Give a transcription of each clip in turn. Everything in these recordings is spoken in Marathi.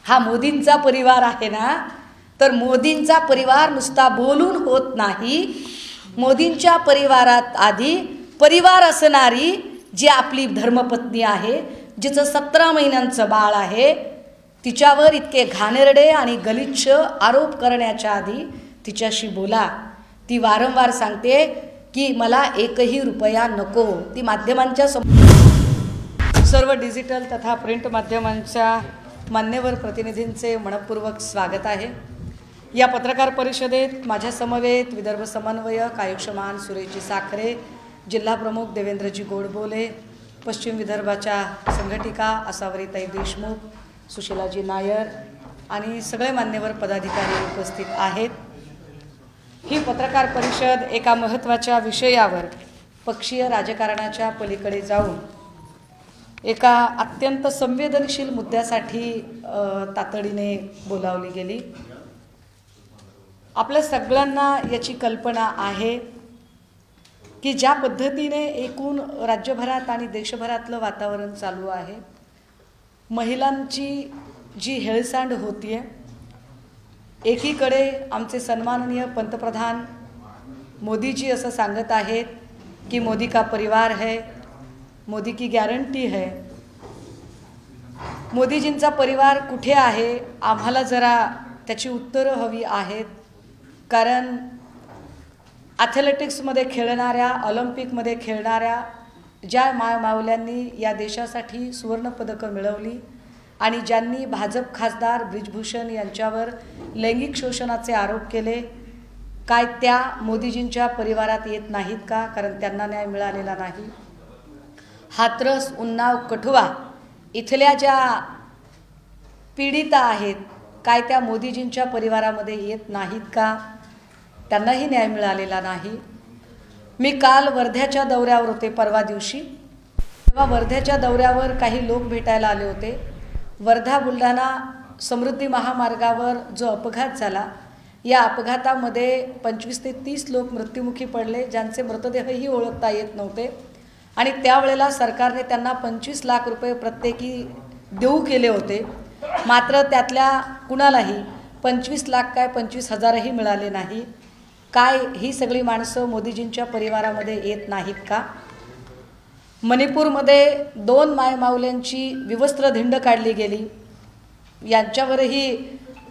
हा मोदींचा परिवार आहे ना, तर मोदींचा परिवार नुसता बोलून होत नाही. मोदींच्या परिवारात आधी परिवार असणारी जी आपली धर्मपत्नी आहे, जिचं 17 महिन्यांचं बाळ आहे, तिच्यावर इतके घाणेरडे आणि गलिच्छ आरोप करण्याच्या आधी तिच्याशी बोला. ती वारंवार सांगते की मला एकही रुपया नको. ती माध्यमांच्या सर्व डिजिटल तथा प्रिंट माध्यमांच्या मान्यवर प्रतिनिधींचे मनपूर्वक स्वागत आहे. या पत्रकार परिषदेत माझ्या समवेत विदर्भ समन्वयक आयुष्यमान सुरेशजी साखरे, जिल्हा प्रमुख देवेंद्रजी गोडबोले, पश्चिम विदर्भाच्या संघटिका आसावरीताई देशमुख, सुशीलाजी नायर आणि सगळे मान्यवर पदाधिकारी उपस्थित आहेत. ही पत्रकार परिषद एका महत्त्वाच्या विषयावर पक्षीय राजकारणाच्या पलीकडे जाऊन एका अत्यंत संवेदनशील मुद्द्यासाठी तातडीने बोलावली गेली. आपल्या सगळ्यांना याची कल्पना आहे की ज्या पद्धतीने एकूण राज्यभरात आणि देशभरातलं वातावरण चालू आहे, महिलांची जी हेळसांड होतीये, एकीकडे आमचे सन्माननीय पंतप्रधान मोदीजी असं सांगत आहेत की मोदी का परिवार है, मोदी की गॅरंटी है. मोदीजींचा परिवार कुठे आहे, आम्हाला जरा त्याची उत्तरं हवी आहेत. कारण ॲथलेटिक्समध्ये खेळणाऱ्या, ऑलिम्पिकमध्ये खेळणाऱ्या ज्या मावल्यांनी या देशासाठी सुवर्णपदकं मिळवली आणि ज्यांनी भाजप खासदार ब्रिजभूषण यांच्यावर लैंगिक शोषणाचे आरोप केले, काय त्या मोदीजींच्या परिवारात येत नाहीत का? कारण त्यांना न्याय मिळालेला नाही. हाथरस, उन्नाव, कठुआ इथल्या ज्या पीडिता आहेत, काय त्या मोदीजींच्या परिवारामध्ये येत नाहीत का? त्यांनाही न्याय मिळालेला नाही. मी काल वर्ध्याच्या दौऱ्यावर होते, परवा दिवशी. तेव्हा वर्ध्याच्या दौऱ्यावर काही लोक भेटायला आले होते. वर्धा बुलढाणा समृद्धी महामार्गावर जो अपघात झाला, या अपघातामध्ये 25 ते 30 लोक मृत्युमुखी पडले, ज्यांचे मृतदेहही ओळखता येत नव्हते. आणि त्यावेळेला सरकारने त्यांना 25 लाख रुपये प्रत्येकी देऊ केले होते. मात्र त्यातल्या कुणालाही 25 लाख काय 25,000ही मिळाले नाही. काय ही सगळी माणसं मोदीजींच्या परिवारामध्ये येत नाहीत का? मणिपूरमध्ये 2 मायमाऊल्यांची विवस्त्र धिंड काढली गेली. यांच्यावरही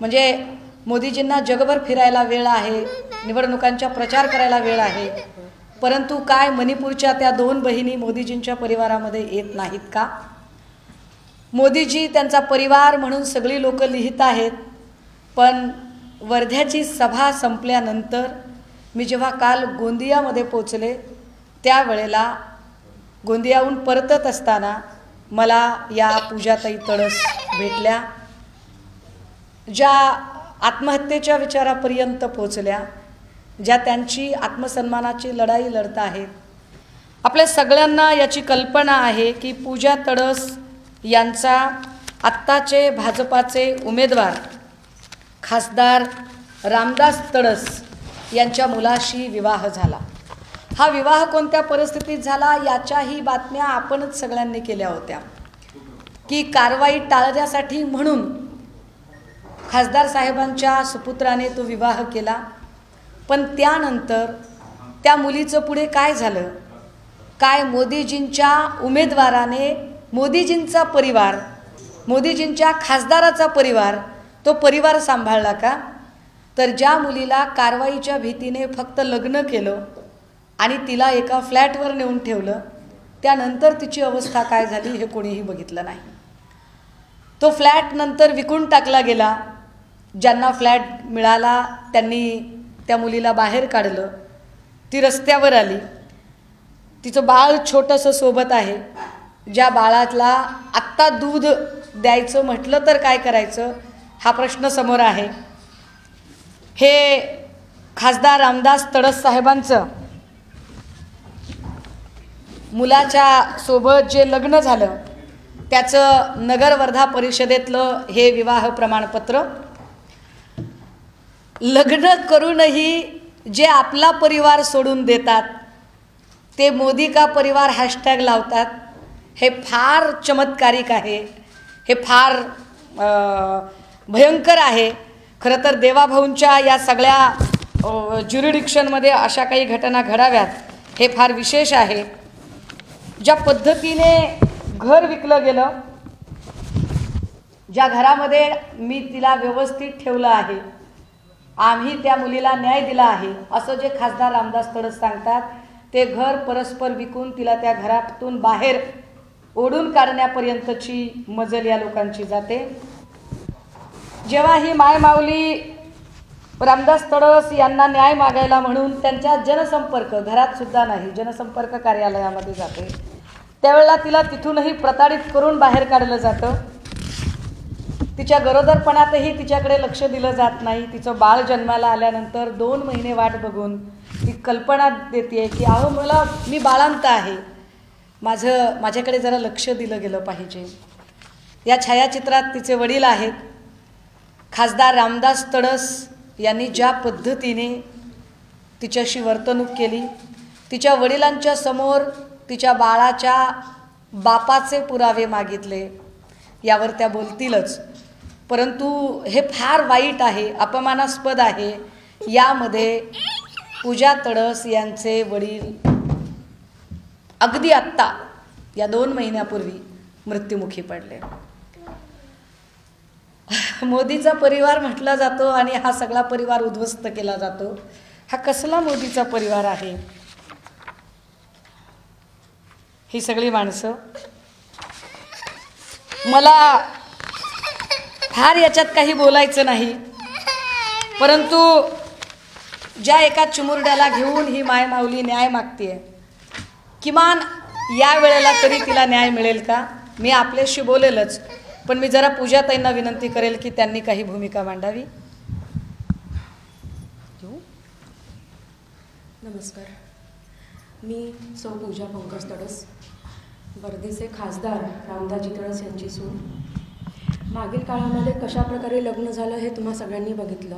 म्हणजे मोदीजींना जगभर फिरायला वेळ आहे, निवडणुकांचा प्रचार करायला वेळ आहे, परंतु काय मणिपूरच्या त्या 2 बहिणी मोदीजींच्या परिवारामध्ये येत नाहीत का? मोदीजी त्यांचा परिवार म्हणून सगळी लोक लिहित आहेत. पण वर्ध्याची सभा संपल्यानंतर मी जेव्हा काल गोंदियामध्ये पोचले, त्यावेळेला गोंदियाहून परतत असताना मला या पूजाताई तडस भेटल्या, ज्या आत्महत्येच्या विचारापर्यंत पोचल्या, ज्या त्यांची आत्मसन्मानाची लढाई लढत आहेत. आपल्या सगळ्यांना याची कल्पना आहे की पूजा तडस यांचा आत्ताचे भाजपाचे उमेदवार खासदार रामदास तडस यांच्या मुलाशी विवाह झाला. हा विवाह कोणत्या परिस्थितीत झाला याच्याही बातम्या आपणच सगळ्यांनी केल्या होत्या की कारवाई टाळण्यासाठी म्हणून खासदार साहेबांच्या सुपुत्राने तो विवाह केला. पण त्यानंतर त्या मुलीचं पुढे काय झालं? काय मोदीजींच्या उमेदवाराने मोदीजींचा परिवार, मोदीजींच्या खासदाराचा परिवार, तो परिवार सांभाळला का? तर ज्या मुलीला कारवाईच्या भीतीने फक्त लग्न केलं आणि तिला एका फ्लॅटवर नेऊन ठेवलं, त्यानंतर तिची अवस्था काय झाली हे कोणीही बघितलं नाही. तो फ्लॅट नंतर विकून टाकला गेला. ज्यांना फ्लॅट मिळाला त्यांनी त्या मुलीला बाहेर काढलं. ती रस्त्यावर आली. तिचं बाळ छोटंसं सोबत आहे. ज्या बाळाला आत्ता दूध द्यायचं म्हटलं तर काय करायचं हा प्रश्न समोर आहे. हे खासदार रामदास तडस साहेबांचं मुलाच्या सोबत जे लग्न झालं त्याचं नगर वर्धा परिषदेतलं हे विवाह प्रमाणपत्र. लग्न करूनही जे आपला परिवार सोडून देतात ते मोदी का परिवार हॅशटॅग लावतात. हे फार चमत्कारिक आहे. हे फार भयंकर आहे. खरं तर देवाभाऊंच्या या सगळ्या ज्युरिडिक्शनमध्ये अशा काही घटना घडाव्यात हे फार विशेष आहे. ज्या पद्धतीने घर विकलं गेलं, ज्या घरामध्ये मी तिला व्यवस्थित ठेवलं आहे, आम्ही त्या मुलीला न्याय दिला आहे, असं जे खासदार रामदास तडस सांगतात, ते घर परस्पर विकून तिला त्या घरातून बाहेर ओढून काढण्यापर्यंतची मजल या लोकांची जाते. जेव्हा ही मायमाऊली रामदास तडस यांना न्याय मागायला म्हणून त्यांच्या जनसंपर्क घरात सुद्धा नाही, जनसंपर्क कार्यालयामध्ये जाते, त्यावेळेला तिला तिथूनही प्रताडित करून बाहेर काढलं जातं. तिच्या गरोदरपणातही तिच्याकडे लक्ष दिलं जात नाही. तिचं बाळ जन्माला आल्यानंतर 2 महिने वाट बघून ती कल्पना देते की अहो मी बाळांत आहे, माझ्याकडे जरा लक्ष दिलं गेलं पाहिजे. या छायाचित्रात तिचे वडील आहेत. खासदार रामदास तडस यांनी ज्या पद्धतीने तिच्याशी वर्तणूक केली, तिच्या वडिलांच्या समोर तिच्या बाळाच्या बापाचे पुरावे मागितले, यावर त्या बोलतीलच. परंतु हे फार वाईट आहे, अपमानास्पद आहे. यामध्ये पूजा तडस यांचे वडील अगदी आत्ता या 2 महिन्यापूर्वी मृत्युमुखी पडले. मोदीचा परिवार म्हटला जातो आणि हा सगळा परिवार उद्ध्वस्त केला जातो. हा कसला मोदीचा परिवार आहे? ही सगळी माणसं, मला फार याच्यात काही बोलायचं नाही, परंतु ज्या एका चिमुरड्याला घेऊन ही मायमाऊली न्याय मागतेय, किमान या वेळेला तरी तिला न्याय मिळेल का? मी आपल्याशी बोलेलच, पण मी जरा पूजाताईंना विनंती करेल की त्यांनी काही भूमिका मांडावी. नमस्कार, मी सौ पूजा पंकज तडस, वर्धेचे खासदार रामदासजी तडस यांची सून. मागील काळामध्ये कशाप्रकारे लग्न झालं हे तुम्हा सगळ्यांनी बघितलं.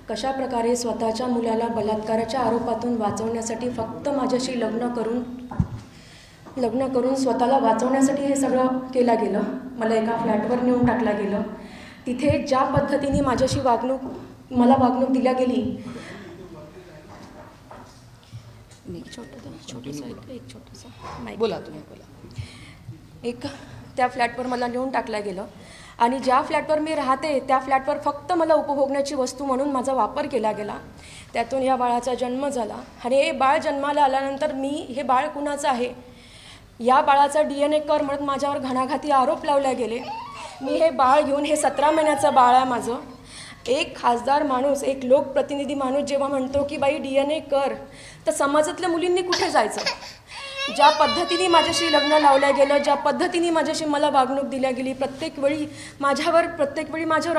कशाप्रकारे स्वतःच्या मुलाला बलात्काराच्या आरोपातून वाचवण्यासाठी फक्त माझ्याशी लग्न करून स्वतःला वाचवण्यासाठी हे सगळं केलं गेलं. मला एका फ्लॅटवर नेऊन टाकलं गेलं. तिथे ज्या पद्धतीने माझ्याशी मला वागणूक दिल्या गेली, त्या फ्लॅटवर मला नेऊन टाकलं गेलं आणि ज्या फ्लॅटवर मी राहते त्या फ्लॅटवर फक्त मला उपभोगण्याची वस्तू म्हणून माझा वापर केला गेला. त्यातून या बाळाचा जन्म झाला आणि हे बाळ जन्माला आल्यानंतर हे बाळ कुणाचं आहे, या बाळाचा DNA कर म्हणत माझ्यावर घणाघाती आरोप लावले गेले. मी हे बाळ घेऊन, हे 17 महिन्याचं बाळ आहे माझं. एक खासदार माणूस, एक लोकप्रतिनिधी माणूस जेव्हा म्हणतो की बाई DNA कर, तर समाजातल्या मुलींनी कुठे जायचं? ज्या पद्धतीने माझ्याशी लग्न लावलं गेलं, ज्या पद्धतीने मला वागणूक दिल्या गेली, प्रत्येक वेळी माझ्यावर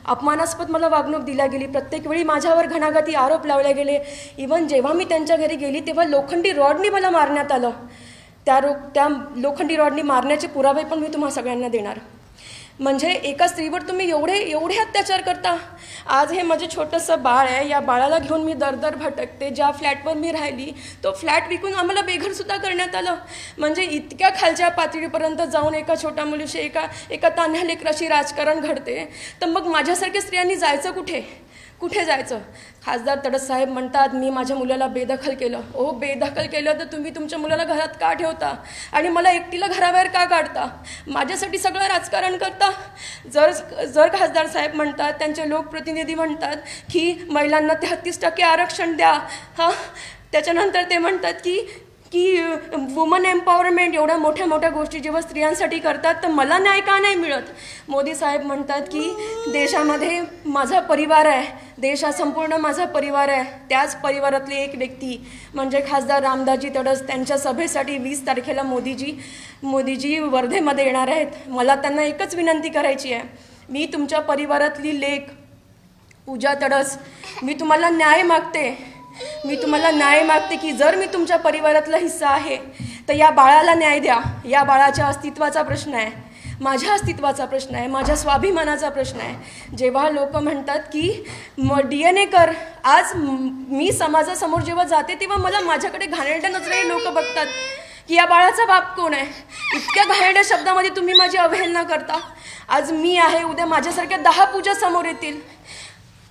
अपमानास्पद मला वागणूक दिल्या गेली, प्रत्येक वेळी माझ्यावर घणाघाती आरोप लावले गेले. इवन जेव्हा मी त्यांच्या घरी गेली तेव्हा लोखंडी रॉडनी मला मारण्यात आलं. त्या लोखंडी रॉडनी मारण्याचे पुरावे पण मी तुम्हा सगळ्यांना देणार. म्हणजे एका स्त्रीवर तुम्ही एवढे अत्याचार करता. आज हे माझं छोटंसं बाळ आहे, या बाळाला घेऊन मी दर भटकते. ज्या फ्लॅटवर मी राहिली तो फ्लॅट विकून आम्हाला बेघरसुद्धा करण्यात आलं. म्हणजे इतक्या खालच्या पातळीपर्यंत जाऊन एका छोट्या मुलीशी, एका तान्ह्या लेकराशी राजकारण घडते, तर मग माझ्यासारख्या स्त्रियांनी जायचं कुठे जायचं? खासदार तडस साहेब म्हणतात मी माझ्या मुलाला बेदखल केलं. बेदखल केलं तर तुम्ही तुमच्या मुलाला घरात का ठेवता आणि मला एकटीला घराबाहेर का काढता? माझ्यासाठी सगळं राजकारण करता. जर खासदार साहेब म्हणतात, त्यांचे लोकप्रतिनिधी म्हणतात की महिलांना 33% आरक्षण द्या, त्याच्यानंतर ते म्हणतात की वुमन एम्पॉवरमेंट, एवढ्या मोठ्या गोष्टी जेव्हा स्त्रियांसाठी करतात, तर मला न्याय का नाही मिळत? मोदी साहेब म्हणतात की देशामध्ये माझा परिवार आहे, देश हा संपूर्ण माझा परिवार आहे. त्याच परिवारातली एक व्यक्ती म्हणजे खासदार रामदासजी तडस, त्यांच्या सभेसाठी 20 तारखेला मोदीजी वर्धेमध्ये येणार आहेत. मला त्यांना एकच विनंती करायची आहे, मी तुमच्या परिवारातली लेक पूजा तडस, मी तुम्हाला न्याय मागते की जर मी तुमच्या परिवारातला हिस्सा आहे तर या बाळाला न्याय द्या. या बाळाच्या अस्तित्वाचा प्रश्न आहे, माझ्या अस्तित्वाचा प्रश्न आहे, माझ्या स्वाभिमानाचा प्रश्न आहे. जेव्हा लोक म्हणतात की DNA कर, आज मी समाजासमोर जेव्हा जाते तेव्हा मला माझ्याकडे घाणेरड्या नजरेने लोक बघतात की या बाळाचा बाप कोण आहे. इतक्या घाणेरड्या शब्दामध्ये तुम्ही माझी अवहेलना करता. आज मी आहे, उद्या माझ्यासारख्या 10 पूजा समोर येतील.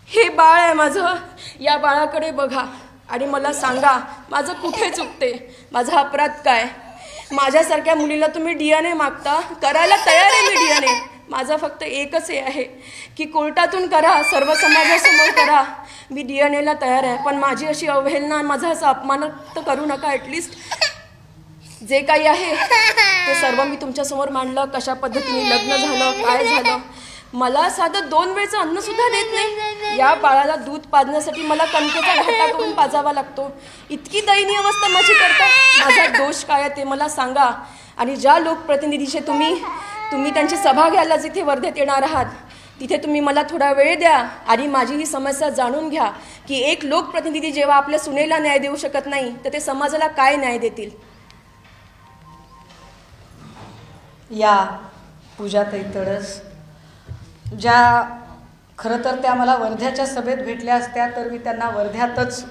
हे बाळ आहे माझं, या बाळाकडे बघा आणि मला सांगा माझं कुठे चुकते, माझा अपराध काय. माझ्यासारख्या मुलीला तुम्ही DNA मागता, करायला तयार आहे मी DNA. माझा फक्त एकच हे आहे की कोर्टातून करा, सर्व समाजासमोर करा, मी DNAला तयार आहे. पण माझी अशी अवहेलना, माझा असा अपमान तर करू नका. ॲटलिस्ट जे काही आहे ते सर्व मी तुमच्यासमोर मांडलं, कशा पद्धतीने लग्न झालं, काय झालं. मला साधं 2 वेळचं अन्नसुद्धा देत नाही. या बाळाला दूध पाजण्यासाठी मला कणकेचा घाटा करून पाजावा लागतो. इतकी दयनीय अवस्था माझी करता. माझा दोष काय आहे ते मला सांगा. आणि ज्या लोकप्रतिनिधीचे तुम्ही त्यांची सभा घ्यायला जिथे वर्धेत येणार आहात, तिथे तुम्ही मला थोडा वेळ द्या आणि माझी ही समस्या जाणून घ्या की एक लोकप्रतिनिधी जेव्हा आपल्या सुनेला न्याय देऊ शकत नाही तर ते समाजाला काय न्याय देतील. या पूजाताई तडस, ज्या खरं तर त्या मला वर्ध्याच्या सभेत भेटल्या असत्या तर मी त्यांना वर्ध्यातच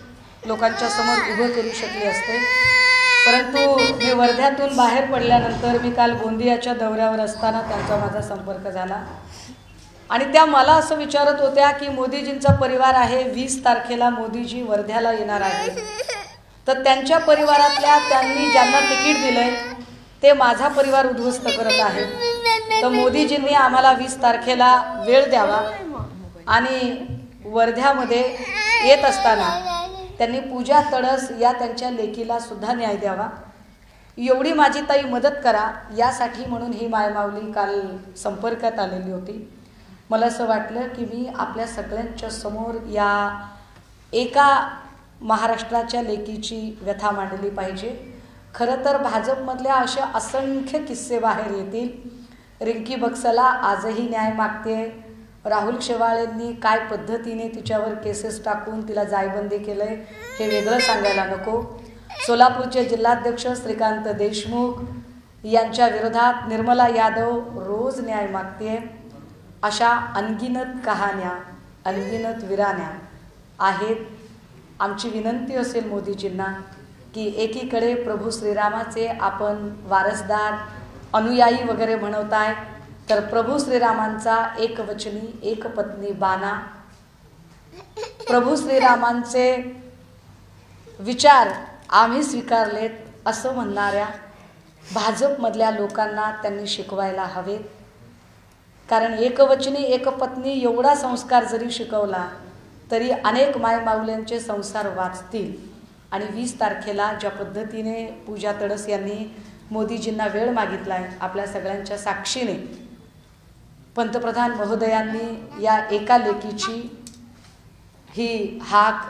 लोकांच्या समोर उभं करू शकले असते. परंतु मी वर्ध्यातून बाहेर पडल्यानंतर मी काल गोंदियाच्या दौऱ्यावर असताना त्यांचा माझा संपर्क झाला आणि त्या मला असं विचारत होत्या की मोदीजींचा परिवार आहे, 20 तारखेला मोदीजी वर्ध्याला येणार आहे, तर त्यांच्या परिवारातल्या त्यांनी ज्यांना तिकीट दिलंय ते माझा परिवार उद्ध्वस्त करत आहे. तर मोदीजींनी आम्हाला 20 तारखेला वेळ द्यावा आणि वर्ध्यामध्ये येत असताना त्यांनी पूजा तडस या त्यांच्या लेकीला सुद्धा न्याय द्यावा, एवढी माझी ताई मदत करा, यासाठी म्हणून ही मायमाऊली काल संपर्कात आलेली होती. मला असं वाटलं की मी आपल्या सगळ्यांच्या समोर या एका महाराष्ट्राच्या लेकीची व्यथा मांडली पाहिजे. खरं तर भाजपमधल्या अशा असंख्य किस्से बाहेर येतील. रिंकी बक्सला आजही न्याय मागते. राहुल शेवाळेंनी काय पद्धतीने तिच्यावर केसेस टाकून तिला जायबंदी केलंय हे वेगळं सांगायला नको. सोलापूरचे जिल्हाध्यक्ष श्रीकांत देशमुख यांच्या विरोधात निर्मला यादव रोज न्याय मागते. अशा अनगिनत कहाण्या, अनगिनत विराण्या आहेत. आमची विनंती असेल मोदीजींना की एकीकडे प्रभू श्रीरामाचे आपण वारसदार, अनुयायी वगैरे म्हणवताय, तर प्रभू श्रीरामांचा एकवचनी एकपत्नी बाणा, प्रभू श्रीरामांचे विचार आम्ही स्वीकारलेत असं म्हणणाऱ्या भाजपमधल्या लोकांना त्यांनी शिकवायला हवेत. कारण एकवचनी एकपत्नी एवढा संस्कार जरी शिकवला तरी अनेक मायमाऊल्यांचे संसार वाचतील. आणि 20 तारखेला ज्या पद्धतीने पूजा तडस यांनी मोदीजींना वेळ मागितला आहे, आपल्या सगळ्यांच्या साक्षीने पंतप्रधान महोदयांनी या एका लेकीची ही हाक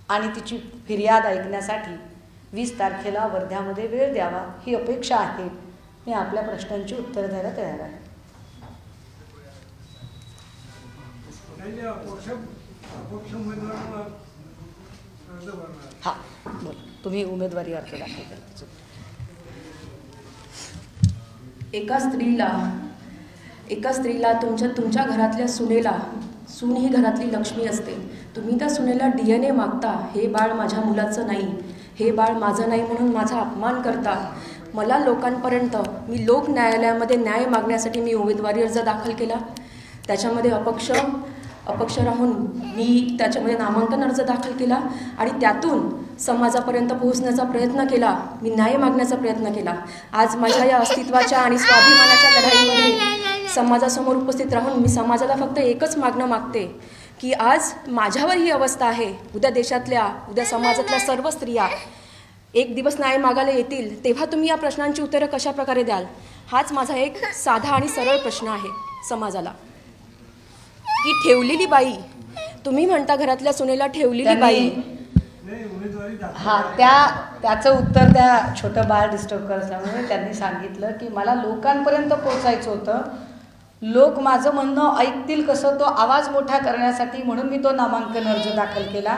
आणि तिची फिर्याद ऐकण्यासाठी 20 तारखेला वर्ध्यामध्ये वेळ द्यावा ही अपेक्षा आहे. मी आपल्या प्रश्नांची उत्तर द्यायला तयार आहे. हां बोला, तुम्ही उमेदवारी अर्ज दाखल करा. एका स्त्रीला तुमच्या घरातल्या सुनेला, सून ही घरातली लक्ष्मी असते, तुम्ही त्या सुनेला DNA मागता. हे बाळ माझ्या मुलाचं नाही, हे बाळ माझं नाही म्हणून माझा अपमान करता. मला लोकांपर्यंत, मी लोक न्यायालयामध्ये न्याय मागण्यासाठी मी उमेदवारी अर्ज दाखल केला. त्याच्यामध्ये अपक्ष राहून मी त्याच्यामध्ये नामांकन अर्ज दाखल केला आणि त्यातून समाजापर्यंत पोहोचण्याचा प्रयत्न केला. मी न्याय मागण्याचा प्रयत्न केला. आज माझ्या या अस्तित्वाच्या आणि स्वाभिमानाच्या लढाईमध्ये समाजासमोर उपस्थित राहून मी समाजाला फक्त एकच मागणं मागते की आज माझ्यावर ही अवस्था आहे, उद्या देशातल्या, उद्या समाजातल्या सर्व स्त्रिया एक दिवस न्याय मागायला येतील, तेव्हा तुम्ही या प्रश्नांची उत्तरं कशा प्रकारे द्याल. हाच माझा एक साधा आणि सरळ प्रश्न आहे समाजाला. की ठेवलेली बाई, तुम्ही म्हणता घरातल्या सुनेला ठेवलेली बाई, हा त्याचं उत्तर त्या छोटं बाळ डिस्टर्ब करल्यामुळे त्यांनी सांगितलं की मला लोकांपर्यंत पोहोचायचं होतं, लोक माझं म्हणणं ऐकतील कसं, तो आवाज मोठा करण्यासाठी म्हणून मी तो नामांकन अर्ज दाखल केला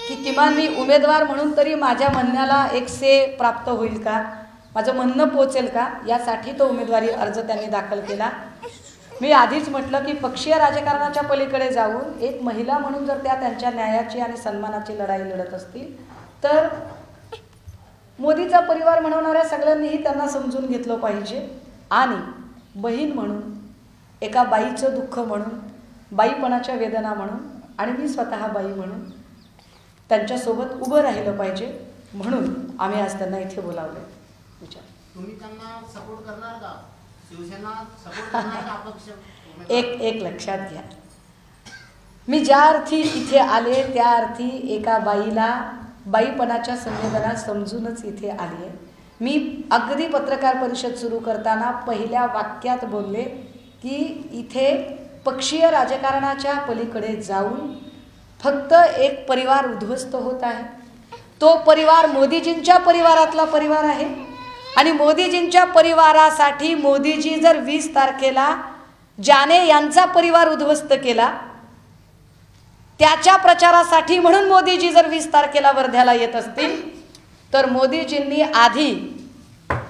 की किमान मी उमेदवार म्हणून तरी माझ्या म्हणण्याला एक से प्राप्त होईल का, माझं म्हणणं पोचेल का, यासाठी तो उमेदवारी अर्ज त्यांनी दाखल केला. मी आधीच म्हटलं की पक्षीय राजकारणाच्या पलीकडे जाऊन एक महिला म्हणून जर त्या त्यांच्या न्यायाची आणि सन्मानाची लढाई लढत असतील तर मोदीचा परिवार म्हणवणाऱ्या सगळ्यांनीही त्यांना समजून घेतलं पाहिजे. आणि बहीण म्हणून एका बाईचं दुःख म्हणून, बाईपणाच्या वेदना म्हणून आणि मी स्वतः बाई म्हणून त्यांच्यासोबत उभं राहिलं पाहिजे, म्हणून आम्ही आज त्यांना इथे बोलावलं. विचार. तुम्ही त्यांना सपोर्ट करणार का? शिवसेना सपोर्ट करणार का अपक्ष? एक लक्षात घ्या, मी ज्या अर्थी इथे आले त्या अर्थी एका बाईला बाईपणाच्या संवेदना समजूनच इथे आली आहे. मी अगदी पत्रकार परिषद सुरू करताना पहिल्या वाक्यात बोलले की इथे पक्षीय राजकारणाच्या पलीकडे जाऊन फक्त एक परिवार उद्ध्वस्त होत आहे. तो परिवार मोदीजींच्या परिवारातला परिवार आहे आणि मोदीजींच्या परिवारासाठी मोदीजी जर 20 तारखेला ज्याने यांचा परिवार उद्ध्वस्त केला त्याच्या प्रचारासाठी म्हणून मोदीजी जर 20 तारखेला वर्ध्याला येत असतील तर मोदीजींनी आधी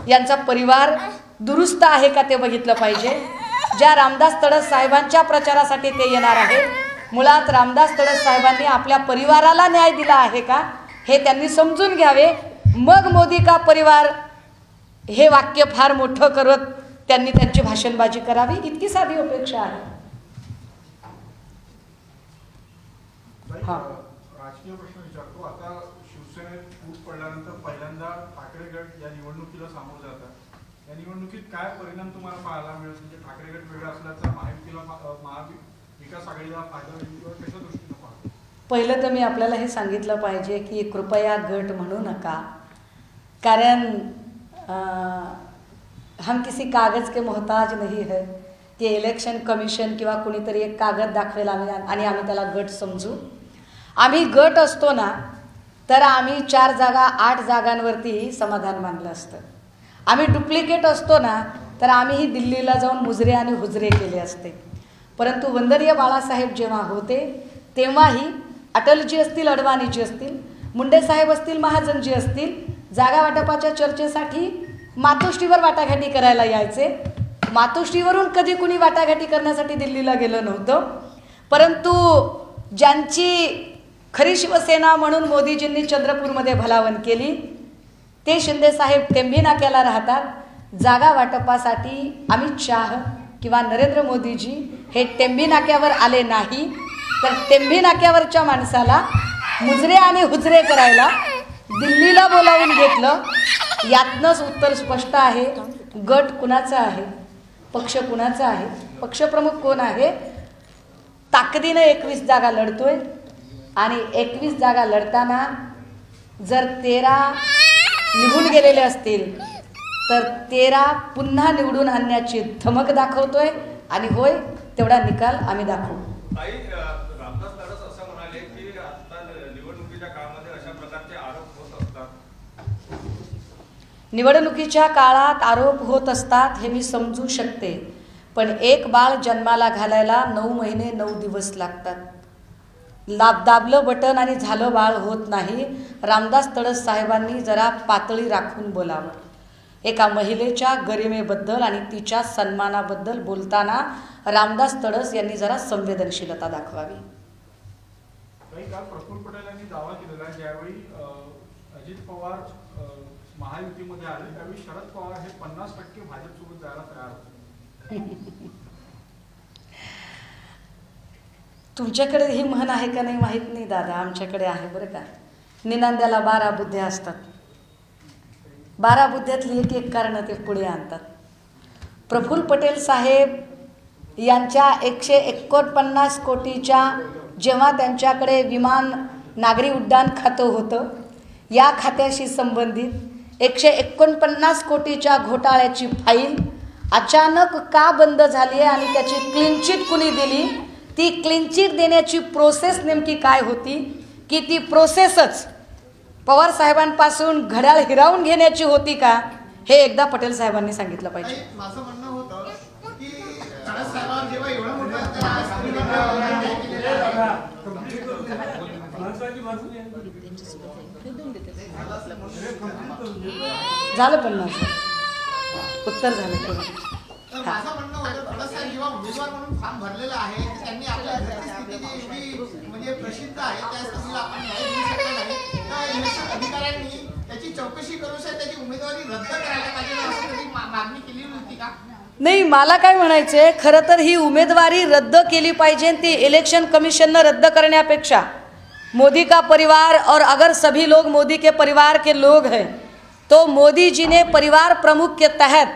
यांचा परिवार दुरुस्त आहे का ते बघितलं पाहिजे. ज्या रामदास तडस साहेबांच्या प्रचारासाठी ते येणार आहेत, मुळात रामदास तडस साहेबांनी आपल्या परिवाराला न्याय दिला आहे का हे त्यांनी समजून घ्यावे. मग मोदी का परिवार हे वाक्य फार मोठं करत त्यांनी त्यांची भाषणबाजी करावी, इतकी साधी अपेक्षा आहे. राजकीय प्रश्न विचारतो. आता शिवसेनेत फूट पडल्यानंतर पहिल्यांदा ठाकरे गट या निवडणुकीला सामोरं जातात. या निवडणुकीत काय परिणाम तुम्हाला पाहायला मिळेल? म्हणजे ठाकरे गट वेगळा असल्याचा महायुतीला, महाविकास आघाडीला फायदा होईल किंवा कशा दृष्टीनं पाहतो? पहिलं तर मी आपल्याला हे सांगितलं पाहिजे की कृपया गट म्हणू नका, कारण हम किसी कागज के मोहताज नहीं है की इलेक्शन कमिशन किंवा कुणीतरी एक कागद दाखवेल आणि आम्ही त्याला गट समजू. आम्ही गट असतो ना तर आम्ही 4 जागा 8 जागांवरती समाधान मानलं असतं. आम्ही डुप्लिकेट असतो ना तर आम्हीही दिल्लीला जाऊन मुजरे आणि हुजरे केले असते. परंतु वंदनीय बाळासाहेब जेव्हा होते तेव्हाही अटलजी असतील, अडवाणीजी असतील, मुंडे साहेब असतील, महाजनजी असतील, जागा वाटपाच्या चर्चेसाठी मातोश्रीवर वाटाघाटी करायला यायचे. मातोश्रीवरून कधी कुणी वाटाघाटी करण्यासाठी दिल्लीला गेलं नव्हतं. परंतु ज्यांची खरी शिवसेना म्हणून मोदीजींनी चंद्रपूरमध्ये भलावण केली ते शिंदे साहेब टेंभी नाक्याला राहतात. जागा वाटपासाठी अमित शाह किंवा नरेंद्र मोदीजी हे टेंभी नाक्यावर आले नाही तर टेंभी नाक्यावरच्या माणसाला मुजरे आणि हुजरे करायला दिल्लीला बोलावून घेतलं. यातनंच उत्तर स्पष्ट आहे, गट कुणाचा आहे, पक्ष कुणाचा आहे, पक्षप्रमुख कोण आहे. ताकदीनं 21 जागा लढतोय आणि 21 जागा लढताना जर 13 निघून गेलेले असतील तर 13 पुन्हा निवडून आणण्याची धमक दाखवतोय आणि होय तेवढा निकाल आम्ही दाखवू. रामदास तडस असं म्हणाले की आता निवडणुकीच्या काळामध्ये अशा प्रकारचे आरोप होत असतात. निवडणुकीच्या काळात आरोप होत असतात हे मी समजू शकते, पण एक बाळ जन्माला घालायला 9 महिने 9 दिवस लागतात. दाबलं बटन आणि झालं बाळ होत नाही. रामदास तडस साहेबांनी जरा पातळी राखून बोलावं. एका महिलेच्या गरिमेबद्दल आणि तिच्या सन्मानाबद्दल बोलताना रामदास तडस यांनी जरा संवेदनशीलता दाखवावी. काल प्रफुल्ल पटेल यांनी दावा केलेला ज्यावेळी अजित पवार महायुतीमध्ये आले त्यावेळी शरद पवार हे 50% भाजपसोबत जायला तयार होते. तुमच्याकडे ही म्हण आहे का नाही माहीत नाही दादा, आमच्याकडे आहे बरं का. निनांद्याला 12 बुद्ध्या असतात. 12 बुद्ध्यातली एक कारणं ते पुढे आणतात. प्रफुल्ल पटेल साहेब यांच्या 149 कोटीच्या जेव्हा त्यांच्याकडे विमान नागरी उड्डाण खातं होतं, या खात्याशी संबंधित 149 कोटीच्या घोटाळ्याची फाईल अचानक का बंद झाली आहे आणि त्याची क्लीन चिट कुणी दिली, ती क्लीन चिट देण्याची प्रोसेस नेमकी काय होती, की ती प्रोसेसच पवार साहेबांपासून घड्याळ हिरावून घेण्याची होती का, हे एकदा पटेल साहेबांनी सांगितलं पाहिजे. माझं म्हणणं होतं की तडस साहेबांवर जेव्हा एवढं मोठं झालं पण माझं उत्तर झालं तेव्हा. माझं म्हणणं होतं तडस साहेब जेव्हा उमेदवार म्हणून फॉर्म भरलेला आहे त्यांनी आपल्या घरची स्थिती एवढी म्हणजे प्रसिद्ध आहे त्या स्थितीला आपण न्याय देऊ शकत नाही. तर इलेक्शन अधिकाऱ्यांनी त्याची चौकशी करू शकत त्याची उमेदवारी रद्द करायला पाहिजे असं कधी मागणी केली होती का? नाही, मला काय म्हणायचंय, खरं तर ही उमेदवारी रद्द केली पाहिजे. ती इलेक्शन कमीशन रद्द करण्यापेक्षा मोदी का परिवार और अगर सभी लोग मोदी के परिवार के लोग हैं तो मोदी जी ने परिवार प्रमुख के तहत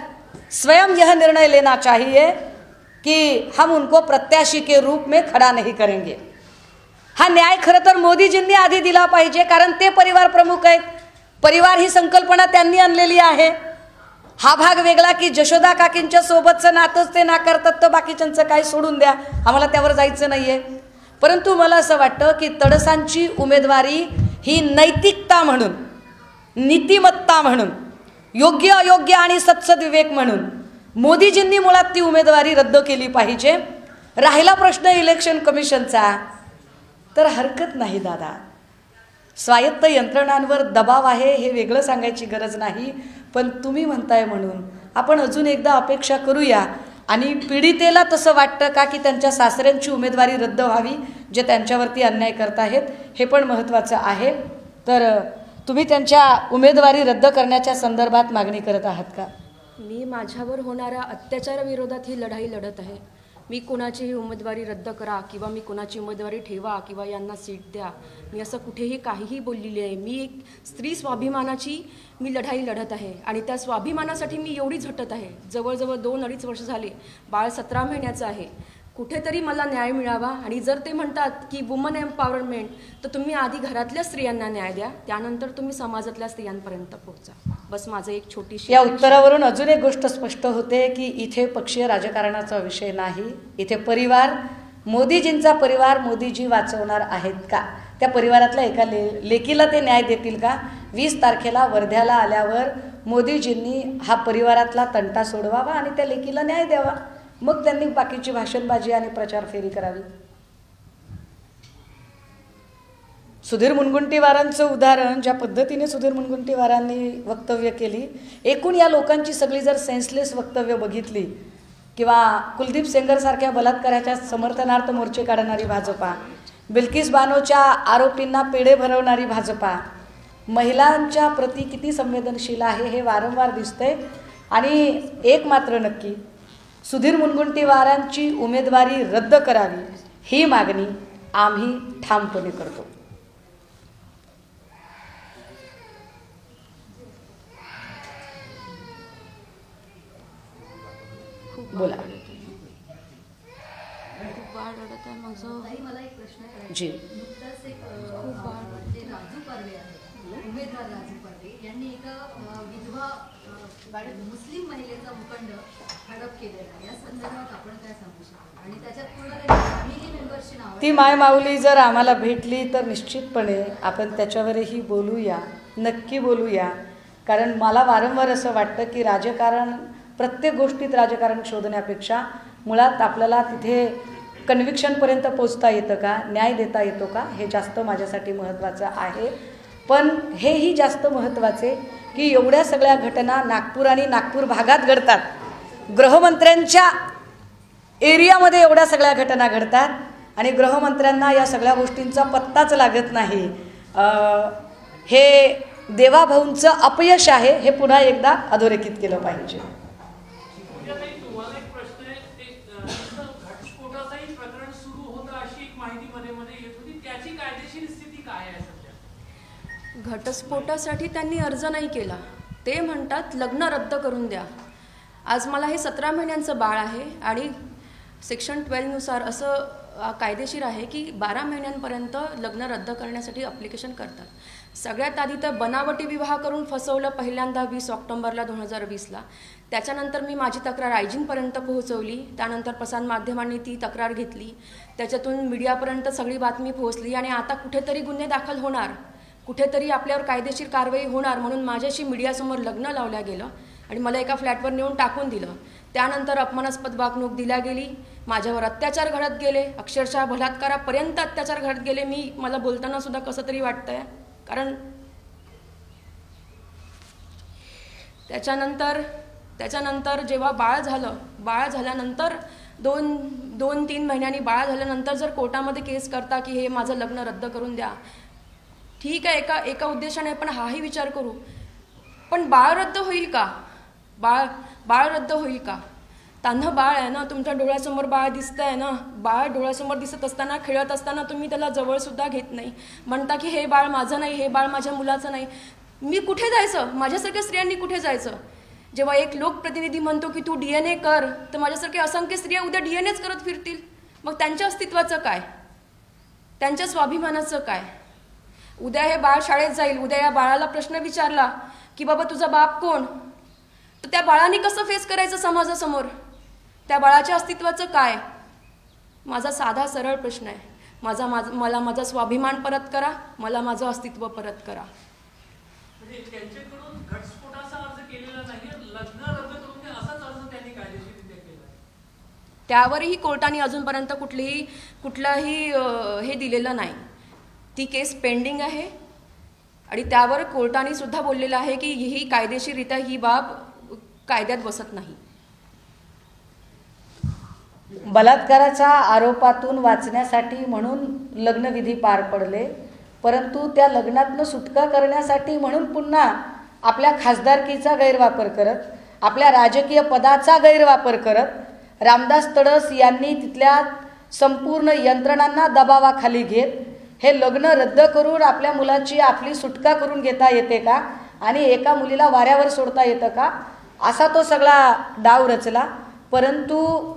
स्वयं यह निर्णय लेना चाहिए कि हम उनको प्रत्याशी के रूप में खड़ा नहीं करेंगे. हा न्याय खरं तर मोदीजींनी आधी दिला पाहिजे, कारण ते परिवार प्रमुख आहेत. परिवार ही संकल्पना त्यांनी आणलेली आहे. हा भाग वेगळा की जशोदा काकींच्या सोबतचं नातंच ते नाकारतात तर बाकीच्यांचं काय सोडून द्या, आम्हाला त्यावर जायचं नाही आहे. परंतु मला असं वाटतं की तडसांची उमेदवारी ही नैतिकता म्हणून, नीतिमत्ता म्हणून, योग्य अयोग्य आणि सत्सद्विवेक म्हणून मोदीजींनी मुळात ती उमेदवारी रद्द केली पाहिजे. राहिला प्रश्न इलेक्शन कमिशनचा, तर हरकत नाही दादा, स्वायत्त यंत्रणांवर दबाव आहे हे वेगळं सांगायची गरज नाही. पण तुम्ही म्हणताय म्हणून आपण अजून एकदा अपेक्षा करूया. आणि पीडितेला तसं वाटतं का की त्यांच्या सासऱ्यांची उमेदवारी रद्द व्हावी, जे त्यांच्यावरती अन्याय करत आहेत, हे पण महत्त्वाचं आहे. तर तुम्ही त्यांच्या उमेदवारी रद्द करण्याच्या संदर्भात मागणी करत आहात का? मी माझ्यावर होणाऱ्या अत्याचाराविरोधात ही लढाई लढत आहे. मी कोणाचीही उमेदवारी रद्द करा किंवा मी कोणाची उमेदवारी ठेवा किंवा यांना सीट द्या, मी असं कुठेही काहीही बोललेली आहे. मी एक स्त्री स्वाभिमानाची मी लढाई लढत आहे आणि त्या स्वाभिमानासाठी मी एवढी झटत आहे. जवळजवळ 2-2.5 वर्ष झाले, बाळ 17 महिन्याचं आहे. कुठेतरी मला न्याय मिळावा. आणि जर ते म्हणतात की वुमन एम्पॉवरमेंट, तर तुम्ही आधी घरातल्या स्त्रियांना न्याय द्या, त्यानंतर तुम्ही समाजातल्या स्त्रियांपर्यंत पोहोचा. बस माझं एक छोटीशी. या उत्तरावरून अजून एक गोष्ट स्पष्ट होते की इथे पक्षीय राजकारणाचा विषय नाही. इथे परिवार, मोदीजींचा परिवार मोदीजी वाचवणार आहेत का, त्या परिवारातल्या एका लेकीला ते न्याय देतील का? 20 तारखेला वर्ध्याला आल्यावर मोदीजींनी हा परिवारातला तंटा सोडवावा आणि त्या लेकीला न्याय द्यावा. मग त्यांनी बाकीची भाषणबाजी आणि प्रचार फेरी करावी. सुधीर मुनगंटीवारांचं उदाहरण, ज्या पद्धतीने सुधीर मुनगंटीवारांनी वक्तव्य केली, एकूण या लोकांची सगळी जर सेन्सलेस वक्तव्य बघितली किंवा कुलदीप सेंगरसारख्या बलात्काराच्या समर्थनार्थ मोर्चे काढणारी भाजपा, बिल्किस बानोच्या आरोपींना पेढे भरवणारी भाजपा, महिलांच्या प्रती किती संवेदनशील आहे हे वारंवार दिसतंय. आणि एक मात्र नक्की, सुधीर मुनगंटीवारांची उमेदवारी रद्द करावी ही मागणी आम्ही ठामपणे करतो. बोला. मला एक प्रश्न आहे. जी. नुकताच एक म्हणजे राजू पारवे आहे, उमेदवार राजू पारवे यांनी एका विधवा मुस्लिम महिलेचा मुखंड हडप केलेला आहे. या संदर्भात आपण काय सांगू शकतो? आणि त्याच्यात पूर्ण फॅमिली मेंबरची नाव, ती मायमाऊली जर आम्हाला भेटली तर निश्चितपणे आपण त्याच्यावरही बोलूया, नक्की बोलूया. कारण मला वारंवार असं वाटतं की राजकारण, प्रत्येक गोष्टीत राजकारण शोधण्यापेक्षा मुळात आपल्याला तिथे कन्व्हिक्शनपर्यंत पोचता येतं का, न्याय देता येतो का, हे जास्त माझ्यासाठी महत्त्वाचं आहे. पण हेही जास्त महत्त्वाचे की एवढ्या सगळ्या घटना नागपूर आणि नागपूर भागात घडतात, गृहमंत्र्यांच्या एरियामध्ये एवढ्या सगळ्या घटना घडतात आणि गृहमंत्र्यांना या सगळ्या गोष्टींचा पत्ताच लागत नाही. हे देवाभाऊंचं अपयश आहे, हे पुन्हा एकदा अधोरेखित केलं पाहिजे. घटस्फोटासाठी त्यांनी अर्ज नाही केला. ते म्हणतात लग्न रद्द करून द्या. आज मला हे 17 महिन्यांचं बाळ आहे आणि सेक्शन 12 नुसार असं कायदेशीर आहे की 12 महिन्यांपर्यंत लग्न रद्द करण्यासाठी अप्लिकेशन करतात. सगळ्यात आधी तर बनावटी विवाह करून फसवलं पहिल्यांदा 20 ऑक्टोबरला 2020ला. त्याच्यानंतर मी माझी तक्रार आयजींपर्यंत पोहोचवली. त्यानंतर प्रसारमाध्यमांनी ती तक्रार घेतली, त्याच्यातून मीडियापर्यंत सगळी बातमी पोहोचली आणि आता कुठेतरी गुन्हे दाखल होणार, कुठेतरी आपल्यावर कायदेशीर कारवाई होणार म्हणून माझ्याशी मीडियासमोर लग्न लावल्या गेलं आणि मला एका फ्लॅटवर नेऊन टाकून दिलं. त्यानंतर अपमानास्पद वागणूक दिल्या गेली, माझ्यावर अत्याचार घडत गेले, अक्षरशः बलात्कारापर्यंत अत्याचार घडत गेले. मला बोलताना सुद्धा कसं तरी वाटतंय, कारण त्याच्यानंतर जेव्हा बाळ झाल्यानंतर 2-3 महिन्यांनी बाळ झाल्यानंतर जर कोर्टामध्ये केस करता की हे माझं लग्न रद्द करून द्या, ठीक आहे, एका उद्देशाने आपण हाही विचार करू, पण बाळ रद्द होईल का? बाळ रद्द होईल का? तान्ह बाळ आहे ना, तुमच्या डोळ्यासमोर बाळ दिसतं आहे ना, बाळ डोळ्यासमोर दिसत असताना, खेळत असताना तुम्ही त्याला जवळसुद्धा घेत नाही, म्हणता की हे बाळ माझं नाही, हे बाळ माझ्या मुलाचं नाही. मी कुठे जायचं? माझ्यासारख्या स्त्रियांनी कुठे जायचं? जेव्हा एक लोकप्रतिनिधी म्हणतो की तू DNA कर, तर माझ्यासारख्या असंख्य स्त्रिया उद्या DNAच करत फिरतील. मग त्यांच्या अस्तित्वाचं काय? त्यांच्या स्वाभिमानाचं काय? उद्या हे बाळ शाळेत जाईल, उद्या या बाळाला प्रश्न विचारला की बाबा तुझा बाप कोण, तर त्या बाळाने कसं फेस करायचं समाजासमोर? त्या बाळाच्या अस्तित्वाचं काय? माझा साधा सरळ प्रश्न आहे. मला माझा स्वाभिमान परत करा, मला माझं अस्तित्व परत करा. म्हणजे त्यांच्याकडून घटस्फोटाचा अर्ज केलेला नाही, लग्न रद्द करून द्या असाच अर्ज त्यांनी कायदेशीररित्या केला. त्यावरही कोर्टाने अजूनपर्यंत कुठलाही हे दिलेलं नाही. ती केस पेंडिंग आहे आणि त्यावर कोर्टाने सुद्धा बोललेलं आहे की ही कायदेशीररित्या ही बाब कायद्यात बसत नाही. बलात्काराच्या आरोपातून वाचण्यासाठी म्हणून लग्नविधी पार पडले, परंतु त्या लग्नातनं सुटका करण्यासाठी म्हणून पुन्हा आपल्या खासदारकीचा गैरवापर करत, आपल्या राजकीय पदाचा गैरवापर करत रामदास तडस यांनी तिथल्या संपूर्ण यंत्रणांना दबावाखाली घेत हे लग्न रद्द करून आपल्या मुलाची आपली सुटका करून घेता येते का आणि एका मुलीला वाऱ्यावर सोडता येतं का, असा तो सगळा डाव रचला. परंतु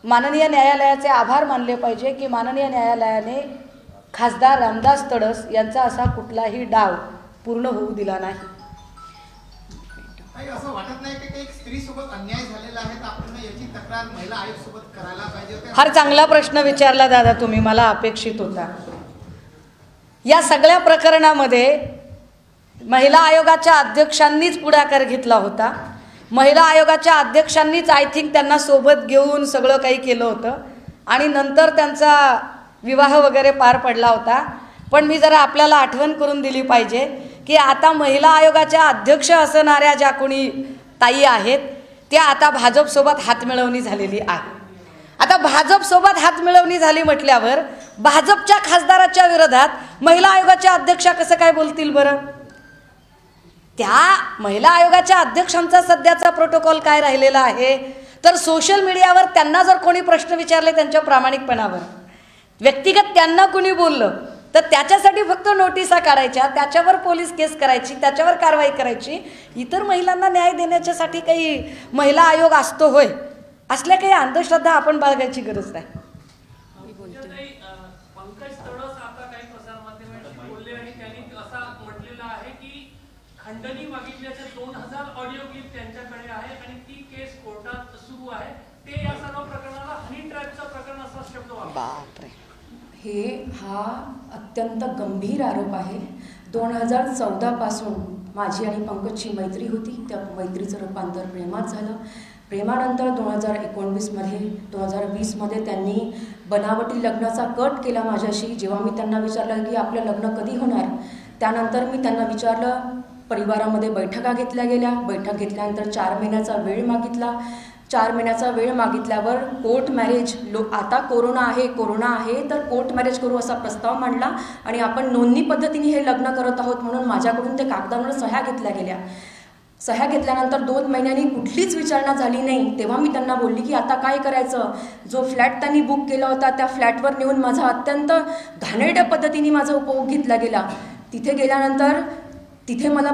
माननीय न्यायालयाचे आभार मानले पाहिजे की माननीय न्यायालयाने खासदार रामदास तडस यांचा असा कुठलाही डाव पूर्ण होऊ दिला नाही. असं वाटत नाही की एक स्त्रीसोबत अन्याय झालेला आहे तर आपण याची तक्रार महिला आयोग सोबत करायला पाहिजे? फार चांगला प्रश्न विचारला दादा तुम्ही, मला अपेक्षित होता. या सगळ्या प्रकरणामध्ये महिला आयोगाच्या अध्यक्षांनीच पुढाकार घेतला होता. महिला आयोगाच्या अध्यक्षांनीच आय थिंक त्यांना सोबत घेऊन सगळं काही केलं होतं आणि नंतर त्यांचा विवाह वगैरे पार पडला होता. पण मी जरा आपल्याला आठवण करून दिली पाहिजे की आता महिला आयोगाच्या अध्यक्ष असणाऱ्या ज्या कोणी ताई आहेत त्या आता भाजपसोबत हातमिळवणी झालेली आहे. आता भाजपसोबत हातमिळवणी झाली म्हटल्यावर भाजपच्या खासदाराच्या विरोधात महिला आयोगाच्या अध्यक्षा कसं काय बोलतील बरं? त्या महिला आयोगाच्या अध्यक्षांचा सध्याचा प्रोटोकॉल काय राहिलेला आहे तर सोशल मीडियावर त्यांना जर कोणी प्रश्न विचारले त्यांच्या प्रामाणिकपणावर, व्यक्तिगत त्यांना कोणी बोललं तर त्याच्यासाठी फक्त नोटिसा काढायच्या, त्याच्यावर पोलीस केस करायची, त्याच्यावर कारवाई करायची. इतर महिलांना न्याय देण्याच्यासाठी काही महिला आयोग असतो होय? असल्या काही अंधश्रद्धा आपण बाळगायची गरज नाही. पंकज तडस आता काही प्रसारमाध्यमांशी बोलले आणि त्यांनी असा म्हटलेलं आहे की खंडणी मागितल्याचे 2000 ऑडिओ क्लिप त्यांच्याकडे आहे आणि ती केस कोर्टात सुरू आहे. ते या सर्व प्रकरणाला हनी ट्रॅपचं प्रकरण असा शब्द वापरतात. हा अत्यंत गंभीर आरोप आहे. 2014 पासून माझी आणि पंकजची मैत्री होती, त्या मैत्रीचं रूपांतर प्रेमात झालं. प्रेमानंतर 2020मध्ये त्यांनी बनावटी लग्नाचा कट केला माझ्याशी. जेव्हा मी त्यांना विचारलं की आपलं लग्न कधी होणार, त्यानंतर मी त्यांना विचारलं, परिवारामध्ये बैठका घेतल्या गेल्या. बैठक घेतल्यानंतर 4 महिन्याचा वेळ मागितला. 4 महिन्याचा वेळ मागितल्यावर कोर्ट मॅरेज, आता कोरोना आहे तर कोर्ट मॅरेज करू असा प्रस्ताव मांडला आणि आपण नोंदणी पद्धतीने हे लग्न करत आहोत म्हणून माझ्याकडून ते कागदांवर सह्या घेतल्या गेल्या. सह्या घेतल्यानंतर 2 महिन्यांनी कुठलीच विचारणा झाली नाही. तेव्हा मी त्यांना बोलली की आता काय करायचं? जो फ्लॅट त्यांनी बुक केला होता त्या फ्लॅटवर नेऊन माझा अत्यंत घाणेरड्या पद्धतीने माझा उपभोग घेतला गेला. तिथे गेल्यानंतर तिथे मला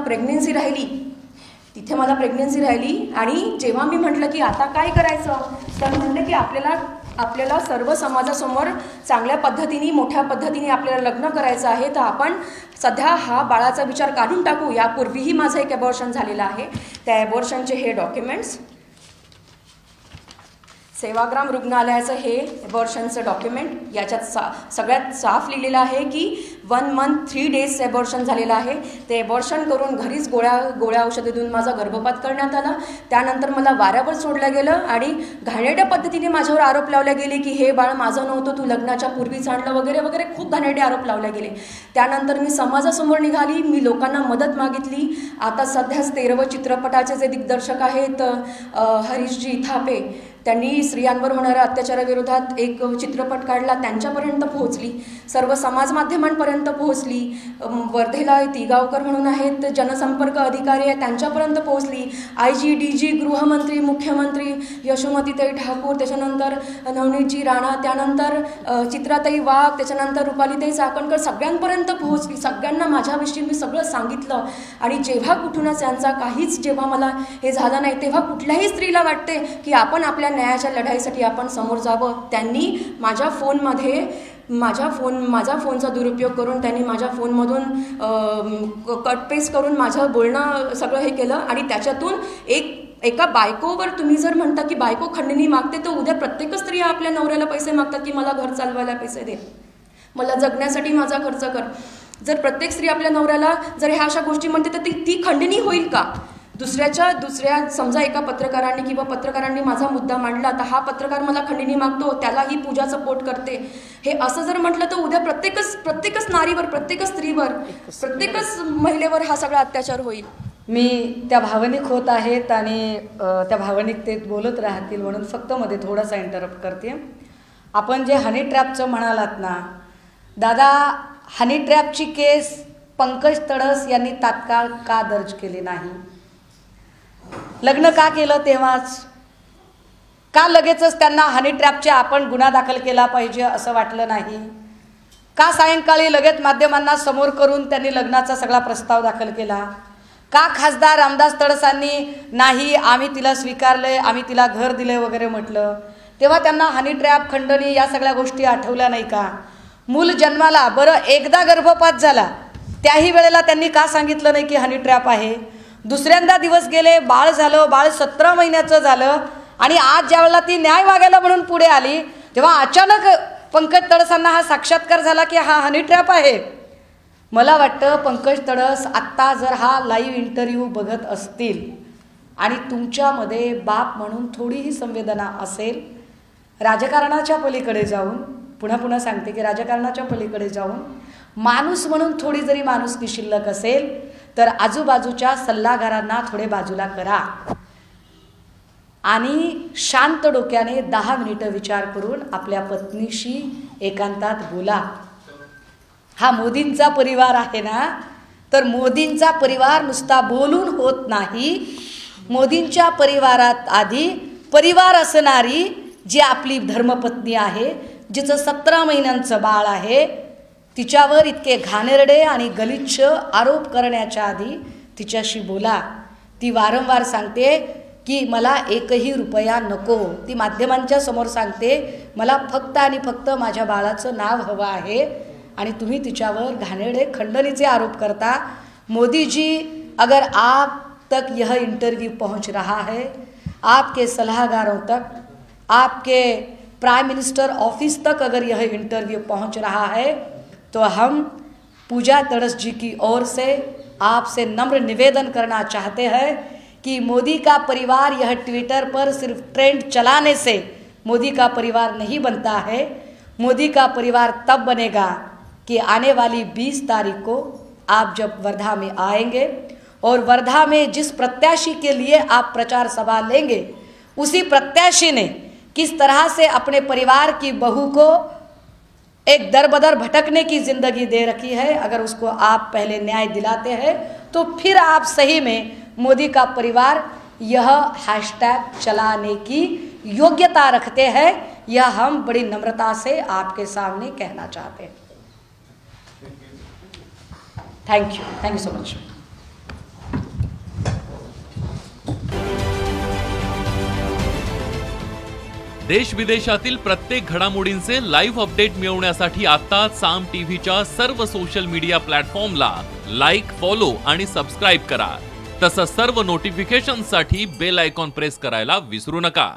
प्रेग्नेन्सी राहिली आणि जेव्हा मी म्हटलं की आता काय करायचं तर म्हटलं की आपल्याला सर्व समाजासमोर चांगल्या पद्धतीने मोठ्या पद्धतीने आपल्याला लग्न करायचं आहे तर आपण सध्या हा बाळाचा विचार काढून टाकू. यापूर्वीही माझं एक ॲबॉर्शन झालेलं आहे. त्या ॲबॉर्शनचे हे डॉक्युमेंट्स, सेवाग्राम रुग्णालयाचं हे ॲबॉर्शनचं डॉक्युमेंट, याच्यात सगळ्यात साफ लिहिलेलं आहे की 1 month 3 days ॲबॉर्शन झालेलं आहे. ते ॲबॉर्शन करून घरीच गोळ्या औषधे देऊन माझा गर्भपात करण्यात आला. त्यानंतर मला वाऱ्यावर सोडलं गेलं आणि घाणेरड्या पद्धतीने माझ्यावर आरोप लावले गेले की हे बाळ माझं नव्हतं, तू लग्नाच्या पूर्वीच आणलं वगैरे वगैरे. खूप घाणेरडे आरोप लावले गेले. त्यानंतर मी समाजासमोर निघाली, मी लोकांना मदत मागितली. आता सध्याच 13व चित्रपटाचे जे दिग्दर्शक आहेत हरीशजी थापे, त्यांनी स्त्रियांवर होणाऱ्या अत्याचाराविरोधात एक चित्रपट काढला, त्यांच्यापर्यंत पोहोचली, सर्व समाज माध्यमांपर्यंत पोहोचली. वर्धेला तिगावकर म्हणून आहेत जनसंपर्क अधिकारी आहेत, त्यांच्यापर्यंत पोहोचली. IG, DG, गृहमंत्री, मुख्यमंत्री यशोमतीताई ठाकूर, त्याच्यानंतर नवनीतजी राणा, त्यानंतर चित्राताई वाघ, त्याच्यानंतर रुपालीताई चाकणकर, सगळ्यांपर्यंत पोहोचली. सगळ्यांना माझ्याविषयी मी सगळं सांगितलं. आणि जेव्हा कुठूनच यांचा काहीच जेव्हा मला हे झालं नाही, तेव्हा कुठल्याही स्त्रीला वाटते की आपण आपल्या न्यायाच्या लढाईसाठी आपण समोर जावं. त्यांनी माझ्या फोनमध्ये माझा फोनचा दुरुपयोग करून त्यांनी माझ्या फोनमधून कट पेस्ट करून माझं बोलणं सगळं हे केलं. आणि त्याच्यातून एका बायकोवर तुम्ही जर म्हणता की बायको खंडणी मागते, तर उद्या प्रत्येक स्त्रिया आपल्या नवऱ्याला पैसे मागतात की मला घर चालवायला पैसे दे, मला जगण्यासाठी माझा खर्च कर. जर प्रत्येक स्त्री आपल्या नवऱ्याला जर ह्या अशा गोष्टी म्हणते तर ती खंडणी होईल का? दुसऱ्या समजा एका पत्रकारांनी माझा मुद्दा मांडला, तर हा पत्रकार मला खंडणी मागतो, त्यालाही पूजा सपोर्ट करते, हे असं जर म्हटलं तर उद्या प्रत्येकच नारीवर, प्रत्येकच स्त्रीवर, प्रत्येकच महिलेवर हा सगळा अत्याचार होईल. मी त्या भावनिक होत आहेत आणि त्या भावनिकतेत बोलत राहतील म्हणून फक्त मध्ये थोडासा इंटरप्ट करते. आपण जे हनी ट्रॅपचं म्हणालात ना दादा, हनी ट्रॅपची केस पंकज तडस यांनी तात्काळ का दर्ज केली नाही? लग्न का केलं तेव्हाच? का लगेचच त्यांना हनी ट्रॅपचे आपण गुन्हा दाखल केला पाहिजे असं वाटलं नाही? का सायंकाळी लगेच माध्यमांना समोर करून त्यांनी लग्नाचा सगळा प्रस्ताव दाखल केला? का खासदार रामदास तडसांनी नाही आम्ही तिला स्वीकारलंय, आम्ही तिला घर दिले वगैरे म्हटलं? तेव्हा त्यांना हनी ट्रॅप, खंडणी या सगळ्या गोष्टी आठवल्या नाही का? मूल जन्माला, बरं एकदा गर्भपात झाला त्याही वेळेला त्यांनी का सांगितलं नाही की हनी ट्रॅप आहे? दुसऱ्यांदा दिवस गेले, बाळ झालं, बाळ 17 महिन्याचं झालं आणि आज ज्या वेळेला ती न्याय मागायला म्हणून पुढे आली तेव्हा अचानक पंकज तडसांना हा साक्षात्कार झाला की हा हनी ट्रॅप आहे. मला वाटतं पंकज तडस आत्ता जर हा लाईव्ह इंटरव्ह्यू बघत असतील आणि तुमच्यामध्ये बाप म्हणून थोडीही संवेदना असेल, राजकारणाच्या पलीकडे जाऊन, पुन्हा सांगते की राजकारणाच्या पलीकडे जाऊन माणूस म्हणून थोडी जरी माणुसकी शिल्लक असेल तर आजूबाजूच्या सल्लागारांना थोडे बाजूला करा आणि शांत डोक्याने 10 मिनिटं विचार करून आपल्या पत्नीशी एकांतात बोला. हा मोदींचा परिवार आहे ना, तर मोदींचा परिवार नुसता बोलून होत नाही. मोदींच्या परिवारात आधी परिवार असणारी जी आपली धर्मपत्नी आहे, जिचं 17 महिन्यांचं बाळ आहे, तिच्यावर इतके घाणेरडे आणि गलिच्छ आरोप करण्याच्या आधी तिच्याशी बोला. ती वारंवार सांगते की मला 1ही रुपया नको. ती माध्यमांच्या समोर सांगते मला फक्त आणि फक्त माझ्या बाळाचं नाव हवं आहे आणि तुम्ही तिच्यावर घाणेरडे खंडणीचे आरोप करता. मोदी जी, अगर आप तक यह इंटरव्यू पहुंच रहा है, आपके सलाहकारों तक, आपके प्राइम मिनिस्टर ऑफिस तक अगर यह इंटरव्यू पहुंच रहा है तो हम पूजा तड़स जी की ओर से आपसे नम्र निवेदन करना चाहते हैं कि मोदी का परिवार यह ट्विटर पर सिर्फ ट्रेंड चलाने से मोदी का परिवार नहीं बनता है. मोदी का परिवार तब बनेगा कि आने वाली 20 तारीख को आप जब वर्धा में आएंगे और वर्धा में जिस प्रत्याशी के लिए आप प्रचार सभा लेंगे, उसी प्रत्याशी ने किस तरह से अपने परिवार की बहू को एक दर-बदर भटकने की ज़िंदगी दे रखी है, अगर उसको आप पहले न्याय दिलाते हैं तो फिर आप सही में मोदी का परिवार यह हैशटैग चलाने की योग्यता रखते हैं. यह हम बड़ी नम्रता से आपके सामने कहना चाहते हैं. Thank you so much. देश विदेशातील प्रत्येक घडामोडींचे लाईव्ह अपडेट मिळवण्यासाठी आता साम टीव्हीच्या सर्व सोशल मीडिया प्लॅटफॉर्मला लाईक, फॉलो आणि सबस्क्राईब करा. तसंच सर्व नोटिफिकेशनसाठी बेल आयकॉन प्रेस करायला विसरू नका.